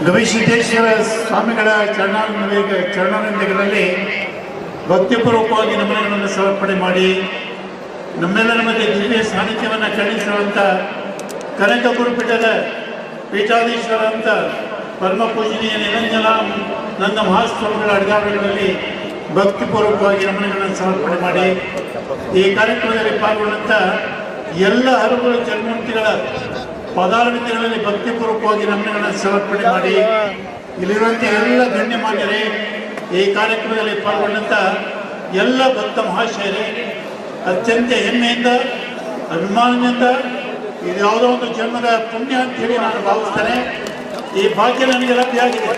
ಗವಿಸಿದ್ದೇಶ್ವರ ಸ್ವಾಮಿಗಳ ಚರಣಾನಂದಗಳಲ್ಲಿ ಭಕ್ತಿಪೂರ್ವಕವಾಗಿ ನಮನಗಳನ್ನು ಸಮರ್ಪಣೆ ಮಾಡಿ ನಮ್ಮೆಲ್ಲರ ಮಧ್ಯೆ ದಿವ್ಯ ಸಾನ್ನಿಧ್ಯವನ್ನು ಕಳಿಸಿರುವಂಥ ಕನಕ ಗುರುಪೀಠದ ಪೀಠಾಧೀಶ್ವರ ಅಂತ ಪರಮ ಪೂಜನೀಯ ನಿರಂಜನ ನನ್ನ ಮಹಾಸ್ವಾಮಿಗಳ ಅಡಿಗಾರಗಳಲ್ಲಿ ಭಕ್ತಿಪೂರ್ವಕವಾಗಿ ನಮನಗಳನ್ನು ಸಮರ್ಪಣೆ ಮಾಡಿ ಈ ಕಾರ್ಯಕ್ರಮದಲ್ಲಿ ಪಾಲ್ಗೊಂಡಂಥ ಎಲ್ಲ ಹರಗುರು ಜನ್ಮೂರ್ತಿಗಳ ಪದಾರ್ಪಣೆಗಳಲ್ಲಿ ಭಕ್ತಿಪೂರ್ವಕವಾಗಿ ನಮನಗಳನ್ನು ಸಮರ್ಪಣೆ ಮಾಡಿ ಇಲ್ಲಿರುವಂಥ ಎಲ್ಲ ಗಣ್ಯಮಾನ್ಯರೇ, ಈ ಕಾರ್ಯಕ್ರಮದಲ್ಲಿ ಪಾಲ್ಗೊಂಡಂಥ ಎಲ್ಲ ಭಕ್ತ ಮಹಾಶಯರೇ, ಅತ್ಯಂತ ಹೆಮ್ಮೆಯಿಂದ ಅಭಿಮಾನದಿಂದ ಇದು ಯಾವುದೋ ಒಂದು ಜನ್ಮದ ಪುಣ್ಯ ಅಂತೇಳಿ ನಾನು ಭಾವಿಸ್ತೇನೆ. ಈ ಭಾಗ್ಯ ನನಗೆ ಲಭ್ಯ ಆಗಿದೆ.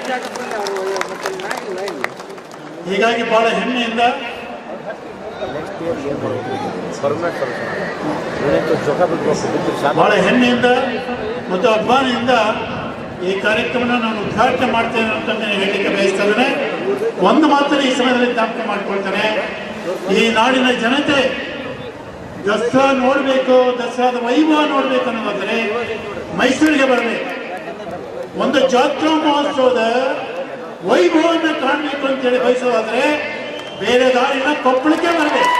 ಹೀಗಾಗಿ ಬಹಳ ಹೆಮ್ಮೆಯಿಂದ ಮತ್ತು ಅಭಿಮಾನದಿಂದ ಈ ಕಾರ್ಯಕ್ರಮನ ನಾನು ಉದ್ಘಾಟನೆ ಮಾಡ್ತೇನೆ ಅಂತ ಹೇಳಲಿಕ್ಕೆ ಬಯಸ್ತಾ ಇದ್ದೇನೆ. ಒಂದು ಮಾತ್ರ ಈ ಸಮಯದಲ್ಲಿ ಜ್ಞಾಪಕ ಮಾಡಿಕೊಳ್ತೇನೆ, ಈ ನಾಡಿನ ಜನತೆ ದಸರಾ ನೋಡಬೇಕು, ದಸರಾದ ವೈಭವ ನೋಡಬೇಕು ಅನ್ನೋದಾದರೆ ಮೈಸೂರಿಗೆ ಬರಬೇಕು. ಒಂದು ಜಾತ್ರಾ ಮಹೋತ್ಸವದ ವೈಭವವನ್ನು ಕಾಣಬೇಕು ಅಂತೇಳಿ ಬಯಸೋದಾದ್ರೆ ಬೇರೆ ದಾರಿನ ಕೊಪ್ಪಳಕ್ಕೆ ಬರಬೇಕು.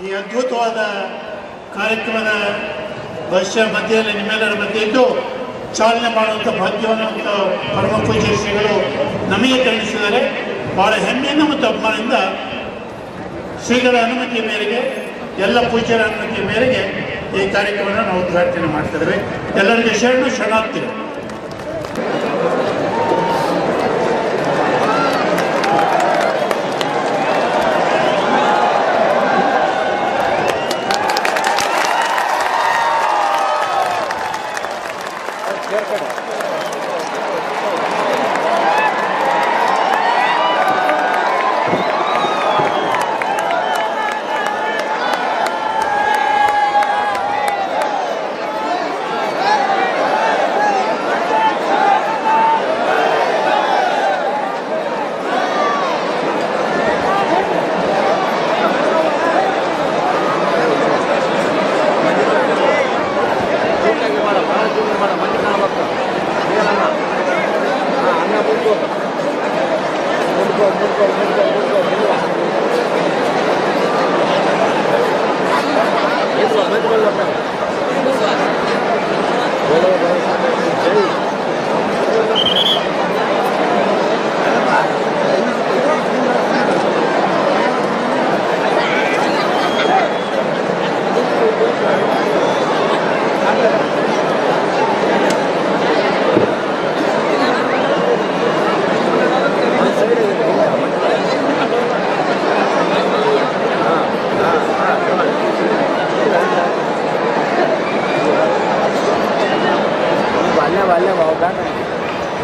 ಈ ಅದ್ಭುತವಾದ ಕಾರ್ಯಕ್ರಮದ ಮಧ್ಯದಲ್ಲಿ ನಿಮ್ಮೆಲ್ಲರ ಮಧ್ಯೆ ಇದ್ದು ಚಾಲನೆ ಮಾಡುವಂಥ ಭಾಗ್ಯವನ್ನು ಪರಮ ಪೂಜ್ಯ ಶ್ರೀಗಳು ನಮಗೆ ಕರುಣಿಸಿದ್ದಾರೆ. ಬಹಳ ಹೆಮ್ಮೆಯಿಂದ ಮತ್ತು ಅಭಿಮಾನದಿಂದ ಶ್ರೀಗಳ ಅನುಮತಿಯ ಮೇರೆಗೆ, ಎಲ್ಲ ಪೂಜ್ಯರ ಅನುಮತಿಯ ಮೇರೆಗೆ ಈ ಕಾರ್ಯಕ್ರಮವನ್ನು ನಾವು ಉದ್ಘಾಟನೆ ಮಾಡ್ತಿದ್ದೇವೆ. ಎಲ್ಲರಿಗೆ ಶರಣಾರ್ಥಿಗಳು.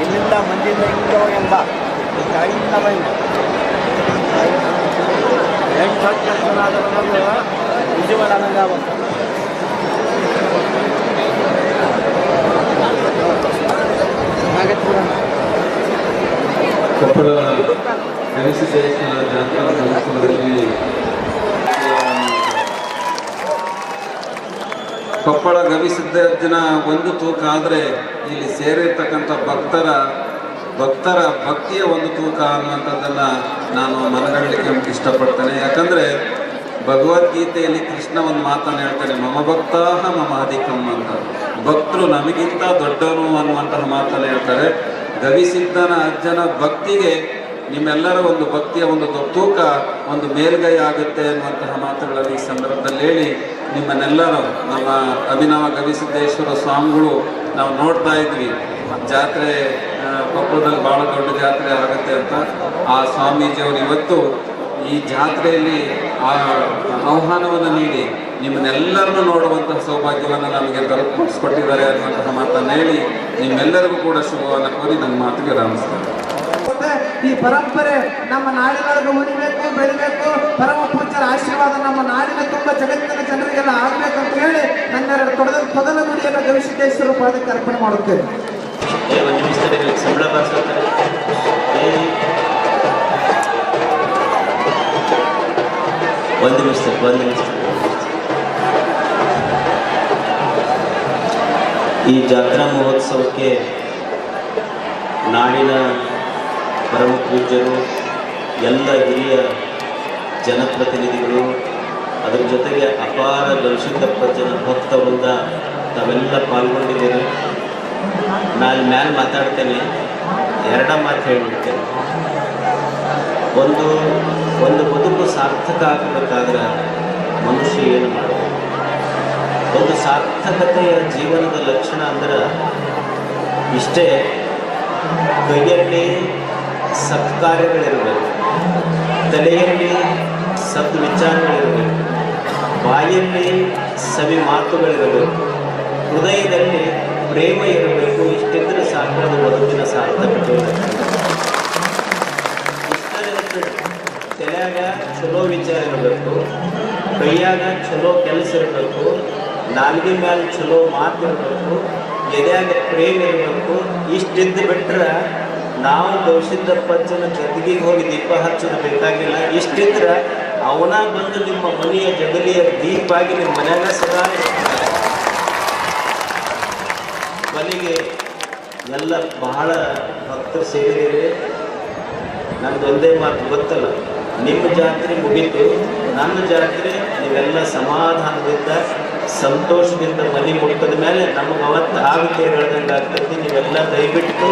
ಇಲ್ಲಿಂದ ಮಂದಿಯಿಂದ ಹಿಂಗೆ ಹೋಗ್ಯಂದ ಕೈಯಿಂದ ಬೈನ 8 ಜನ ಆದರೂ ವಿಜಯವಾಡ ಅನ್ನಂಗೆ ಬಂತು. ಕೊಪ್ಪಳ ಗವಿಸಿದ್ದೇಶ್ವರ ಜಾತ್ರಾ ಮಹೋತ್ಸವದಲ್ಲಿ ಕೊಪ್ಪಳ ಗವಿಸಿದ್ದೇಶ್ವರನ ಒಂದು ತೂಕ ಆದರೆ ಇಲ್ಲಿ ಸೇರಿರ್ತಕ್ಕಂಥ ಭಕ್ತರ ಭಕ್ತಿಯ ಒಂದು ತೂಕ ಅನ್ನುವಂಥದ್ದನ್ನು ನಾನು ಮನಗಂಡಲಿಕ್ಕೆ ಇಷ್ಟಪಡ್ತೇನೆ. ಯಾಕಂದರೆ ಭಗವದ್ಗೀತೆಯಲ್ಲಿ ಕೃಷ್ಣ ಒಂದು ಮಾತನ್ನು ಹೇಳ್ತಾನೆ, ಮಮ ಭಕ್ತಾಹ ಮಮ ಅಧಿಕಂ ಅಂತ. ಭಕ್ತರು ನಮಗಿಂತ ದೊಡ್ಡವನು ಅನ್ನುವಂತಹ ಮಾತನ್ನು ಹೇಳ್ತಾರೆ. ಗವಿಸಿದ್ದನ ಅಜ್ಜನ ಭಕ್ತಿಗೆ ನಿಮ್ಮೆಲ್ಲರ ಒಂದು ಭಕ್ತಿಯ ಒಂದು ತೂಕ ಒಂದು ಮೇಲ್ಗೈ ಆಗುತ್ತೆ ಅನ್ನುವಂತಹ ಮಾತುಗಳನ್ನು ಈ ಸಂದರ್ಭದಲ್ಲಿ ಹೇಳಿ, ನಿಮ್ಮನ್ನೆಲ್ಲರೂ ನಮ್ಮ ಅಭಿನವ ಗವಿಸಿದ್ದೇಶ್ವರ ಸ್ವಾಮಿಗಳು ನಾವು ನೋಡ್ತಾ ಇದ್ವಿ, ಜಾತ್ರೆ ಕೊಪ್ಪಳದಲ್ಲಿ ಭಾಳ ದೊಡ್ಡ ಜಾತ್ರೆ ಆಗುತ್ತೆ ಅಂತ. ಆ ಸ್ವಾಮೀಜಿಯವರು ಇವತ್ತು ಈ ಜಾತ್ರೆಯಲ್ಲಿ ಆ ಆಹ್ವಾನವನ್ನು ನೀಡಿ ನಿಮ್ಮನ್ನೆಲ್ಲರನ್ನು ನೋಡುವಂತಹ ಸೌಭಾಗ್ಯವನ್ನು ನಮಗೆ ದೊರಕಿಸ್ಕೊಟ್ಟಿದ್ದಾರೆ ಅನ್ನುವಂತಹ ಮಾತನ್ನು ಹೇಳಿ ನಿಮ್ಮೆಲ್ಲರಿಗೂ ಕೂಡ ಶುಭವನ್ನು ಕೋರಿ ನನ್ನ ಮಾತಿಗೆ ರಾಮಿಸ್ತಾರೆ. ಈ ಪರಂಪರೆ ನಮ್ಮ ನಾಡಿನೊಳಗೆ ಉಳಿಬೇಕು, ಬೆಳಿಬೇಕು, ಪರಮ ಪೂಜ್ಯರ ಆಶೀರ್ವಾದ ನಮ್ಮ ನಾಡಿನ ತುಂಬ ಜಗತ್ತಿನ ಜನರಿಗೆಲ್ಲ ಆಗ್ಬೇಕಂತ ಹೇಳಿ ನನ್ನೆರಡು ತೊದಲ ನುಡಿಯನ್ನು ಗವಿಸಿದ್ದೇಶ್ವರ ಪಾದಕ್ಕೆ ಅರ್ಪಣೆ ಮಾಡುತ್ತೇವೆ. ಸಂಬಳ ಬಾರಿಸ್ತಾರೆ. ಒಂದು ನಿಮಿಷ ಈ ಜಾತ್ರಾ ಮಹೋತ್ಸವಕ್ಕೆ ನಾಡಿನ ಪರಮ ಪೂಜ್ಯರು, ಎಲ್ಲ ಹಿರಿಯ ಜನಪ್ರತಿನಿಧಿಗಳು, ಅದರ ಜೊತೆಗೆ ಅಪಾರ ಗವಿಸಿದ್ದಪ್ಪ ಜನ ಭಕ್ತವೃಂದ ತಾವೆಲ್ಲ ಪಾಲ್ಗೊಂಡಿದ್ದೀರಿ. ನಾನು ಮ್ಯಾಲೆ ಮಾತಾಡ್ತೇನೆ, ಮಾತು ಹೇಳಿಬಿಡ್ತೇನೆ. ಒಂದು ಬದುಕು ಸಾರ್ಥಕ ಆಗಬೇಕಾದ್ರೆ ಮನುಷ್ಯ ಏನು ಮಾಡಬೇಕು? ಒಂದು ಸಾರ್ಥಕತೆಯ ಜೀವನದ ಲಕ್ಷಣ ಅಂದ್ರೆ ಇಷ್ಟೇ, ಕೈಯಲ್ಲಿ ಸತ್ಕಾರ್ಯಗಳಿರಬೇಕು, ತಲೆಯಲ್ಲಿ ಸದ್ವಿಚಾರಗಳಿರಬೇಕು, ಬಾಯಲ್ಲಿ ಸವಿ ಮಾತುಗಳಿರಬೇಕು, ಹೃದಯದಲ್ಲಿ ಪ್ರೇಮ ಇರಬೇಕು. ಇಷ್ಟಿದ್ರೆ ಸಾಕು, ಅದು ಬದುಕಿನ ಸಾರ್ಥಕತೆ. ತಲೆಯಾಗ ಚಲೋ ವಿಚಾರ ಇರಬೇಕು, ಕೈಯಾಗ ಚಲೋ ಕೆಲಸ ಇರಬೇಕು, ನಾಲ್ಗೆ ಮೇಲೆ ಚಲೋ ಮಾತು ಇರಬೇಕು, ಎದೆಯಾಗ ಪ್ರೇಮ ಇರಬೇಕು. ಇಷ್ಟಿದ್ದು ಬಿಟ್ರೆ ನಾವು ಗವಿಸಿದ್ದಪ್ಪನ ಗದ್ದಿಗೆ ಹೋಗಿ ದೀಪ ಹಚ್ಚೋದು ಬೇಕಾಗಿಲ್ಲ. ಇಷ್ಟಿದ್ರೆ ಅವನ ಬಂದು ನಿಮ್ಮ ಮನೆಯ ಜಗಲಿಯ ದೀಪ ಆಗಿ ನಿಮ್ಮ ಮನ್ಯಾಗ ಸದಾ ಮನೆಗೆ ಎಲ್ಲ ಬಹಳ ಭಕ್ತರು ಸೇರಿದ್ದೀರಿ. ನಮ್ದು ಒಂದೇ ಮಾತು ಗೊತ್ತಲ್ಲ, ನಿಮ್ಮ ಜಾತ್ರೆ ಮುಗೀತು, ನನ್ನ ಜಾತ್ರೆ ನೀವೆಲ್ಲ ಸಮಾಧಾನದಿಂದ ಸಂತೋಷದಿಂದ ಮನೆ ಮುಟ್ಟದ ಮೇಲೆ ನಮಗೆ ಅವತ್ತು ಆಗುತ್ತೆ ಹೇಳ್ದಂಗೆ ಆಗ್ತದೆ. ನೀವೆಲ್ಲ ದಯವಿಟ್ಟು